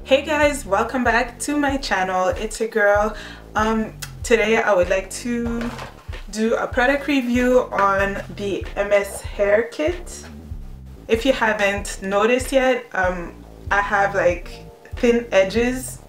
Hey guys, welcome back to my channel. It's your girl. Today I would like to do a product review on the MS hair kit. If you haven't noticed yet, I have like thin edges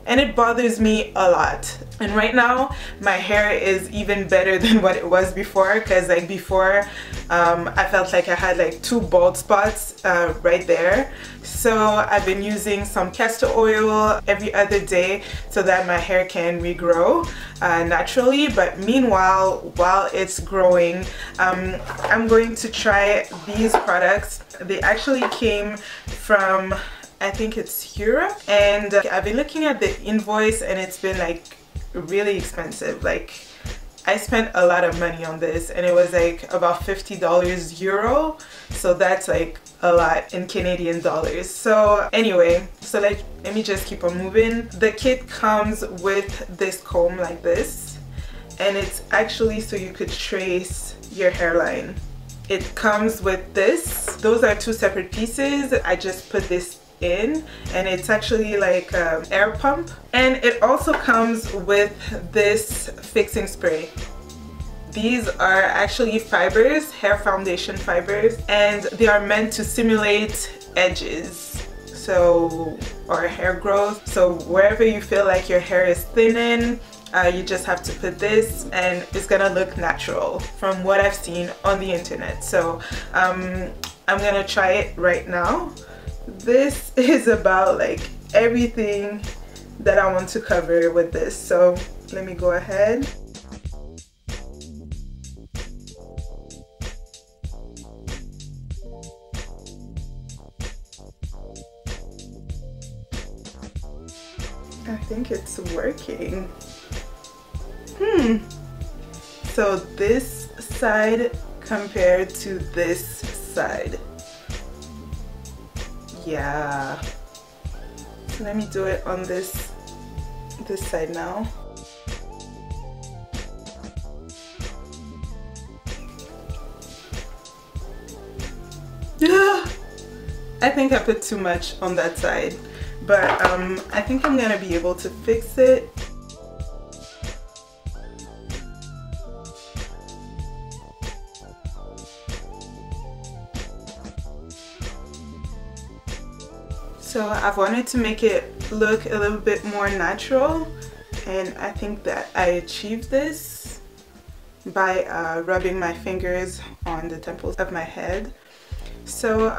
and it bothers me a lot. And right now my hair is even better than what it was before, because like before I felt like I had like two bald spots right there. So I've been using some castor oil every other day so that my hair can regrow naturally. But meanwhile, while it's growing, I'm going to try these products. They actually came from, I think it's Europe, and I've been looking at the invoice and it's been like really expensive. Like I spent a lot of money on this and it was like about $50 euro, so that's like a lot in Canadian dollars. So anyway, so let me just keep on moving. The kit comes with this comb like this, and it's actually so you could trace your hairline. It comes with this. Those are two separate pieces. I just put this in, and it's actually like an air pump, and it also comes with this fixing spray. These are actually fibers, hair foundation fibers, and they are meant to simulate edges, so, or hair growth. So wherever you feel like your hair is thinning, you just have to put this and it's gonna look natural from what I've seen on the internet. So I'm gonna try it right now. This is about like everything that I want to cover with this, so let me go ahead. I think it's working. So this side compared to this side. Yeah. So let me do it on this side now. I think I put too much on that side, but I think I'm gonna be able to fix it. So I've wanted to make it look a little bit more natural, and I think that I achieved this by rubbing my fingers on the temples of my head. So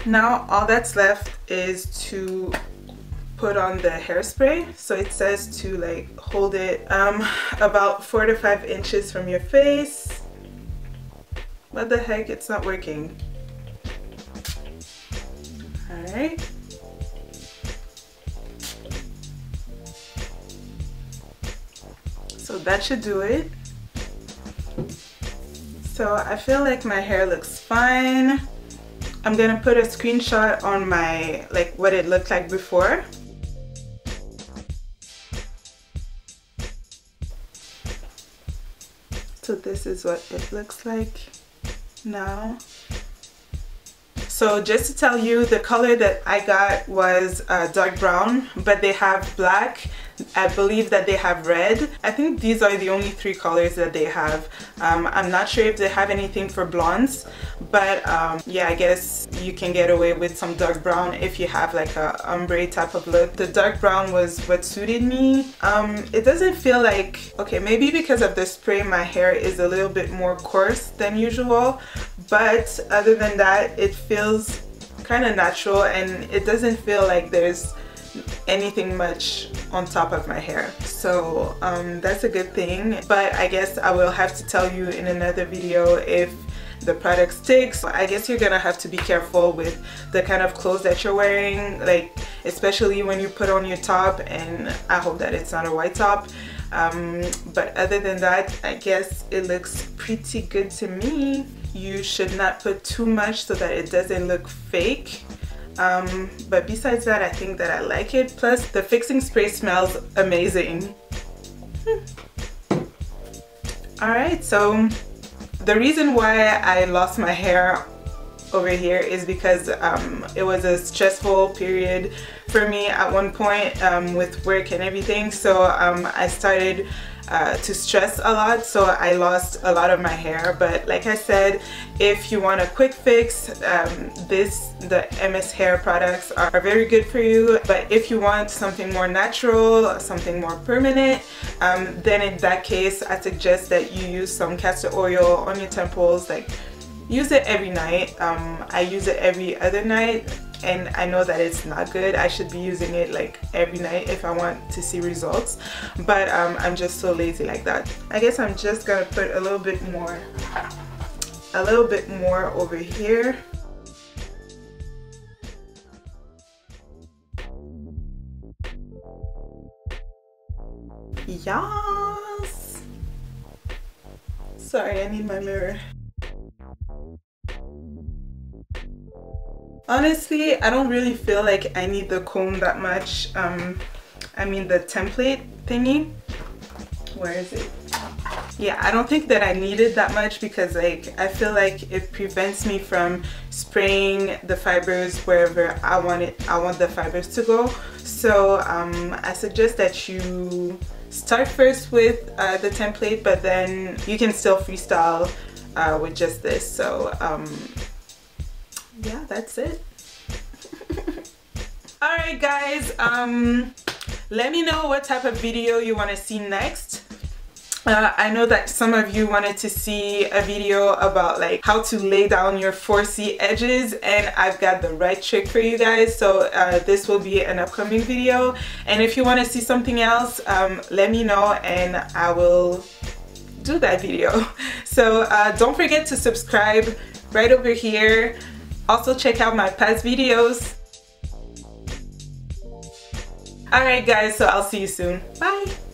now all that's left is to put on the hairspray. So it says to like hold it about 4 to 5 inches from your face. What the heck, it's not working. Alright. So that should do it. So I feel like my hair looks fine. I'm gonna put a screenshot on my, like what it looked like before. So this is what it looks like now. So just to tell you, the color that I got was dark brown, but they have black. I believe that they have red. I think these are the only 3 colors that they have. I'm not sure if they have anything for blondes, but yeah, I guess you can get away with some dark brown if you have like a ombre type of look. The dark brown was what suited me. It doesn't feel like, okay, maybe because of the spray my hair is a little bit more coarse than usual, but other than that it feels kind of natural, and it doesn't feel like there's anything much on top of my hair. So that's a good thing, but I guess I will have to tell you in another video if the product sticks. I guess you're gonna have to be careful with the kind of clothes that you're wearing, like especially when you put on your top, and I hope that it's not a white top. But other than that, I guess it looks pretty good to me. You should not put too much so that it doesn't look fake. But besides that, I think that I like it. Plus the fixing spray smells amazing. Alright, so the reason why I lost my hair over here is because it was a stressful period for me at one point with work and everything. So I started to stress a lot, so I lost a lot of my hair. But like I said, if you want a quick fix, the MS hair products are very good for you. But if you want something more natural, something more permanent, then in that case I suggest that you use some castor oil on your temples. Like, use it every night. I use it every other night, and I know that it's not good. I should be using it like every night if I want to see results, but I'm just so lazy like that. I guess I'm just gonna put a little bit more over here. Yes. Sorry, I need my mirror. Honestly, I don't really feel like I need the comb that much. I mean the template thingy. Where is it? Yeah, I don't think that I need it that much because like I feel like it prevents me from spraying the fibers wherever I want the fibers to go. So I suggest that you start first with the template, but then you can still freestyle with just this. So yeah, that's it. Alright guys, let me know what type of video you want to see next. I know that some of you wanted to see a video about like how to lay down your 4C edges, and I've got the right trick for you guys. So this will be an upcoming video, and if you want to see something else, let me know and I will do that video. So don't forget to subscribe right over here. Also check out my past videos. Alright guys, so I'll see you soon. Bye!